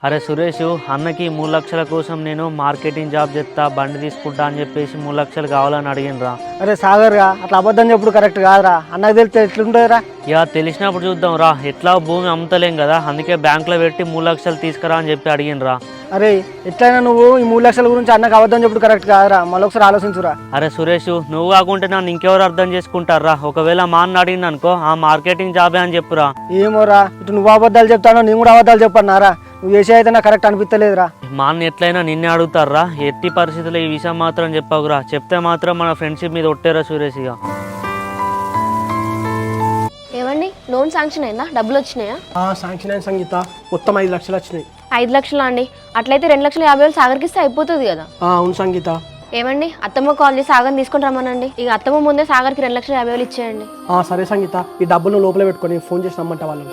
అరే సురేష్, అన్నకి 3 లక్షల కోసం నేను మార్కెటింగ్ జాబ్ చేస్తా, బండి తీసుకుంటా అని చెప్పేసి 3 లక్షలు కావాలని అడిగినరా. అరే సాగర్గా అట్లా అబద్ధం చెప్పుడు కరెక్ట్ కాదురా. అన్నకు తెలిస్తే ఎట్లుంటుందిరా? ఇక తెలిసినప్పుడు చూద్దాం రా. ఎట్లా భూమి అమ్ముతలేం కదా, అందుకే బ్యాంకులో పెట్టి 3 లక్షలు తీసుకురా అని చెప్పి అడిగినరా. అరే ఎట్లయినా నువ్వు ఈ 3 లక్షల గురించి అన్నకు అబద్ధం చెప్పుడు కరెక్ట్ కాదురా. మళ్ళీ ఒకసారి ఆలోచించురా. అరే సురేష్, నువ్వు కాకుంటే నన్ను ఇంకెవరు అర్థం చేసుకుంటారా? ఒకవేళ మా అన్న అడిగింది అనుకో, ఆ మార్కెటింగ్ జాబే అని చెప్పురా. ఏమోరా, ఇటు నువ్వు అబద్ధాలు చెప్తానో నేను కూడా అబద్ధాలు చెప్పన్నారా? నువ్వు చేసే అయితే నాకు కరెక్ట్ అనిపించలేదురా. మా అన్న ఎట్లయినా నిన్నే అడుగుతారా. ఎట్టి పరిస్థితుల్లో ఈ విషయం మాత్రం చెప్పకురా. చెప్తే మాత్రం మన ఫ్రెండ్షిప్ మీద ఒట్టేరా సురేష్. ఇక ఏమండి, లోన్ శాంక్షన్ అయిందా? డబ్బులు వచ్చినాయా? శాంక్షన్ అయిన సంగీత మొత్తం 5 లక్షలు వచ్చినాయి. 5 లక్షలా అండి? అట్లయితే 2,50,000 సాగర్కి ఇస్తే అయిపోతుంది కదా. అవును సంగీత. ఏమండి, అత్తమ్మ కాల్ చేసి సాగర్ తీసుకొని రమ్మనండి. ఇక అత్తమ్మ ముందే సాగర్కి 2,50,000 ఇచ్చేయండి. సరే సంగీత, ఈ డబ్బులు లోపల పెట్టుకొని ఫోన్ చేసి రమ్మంట వాళ్ళని.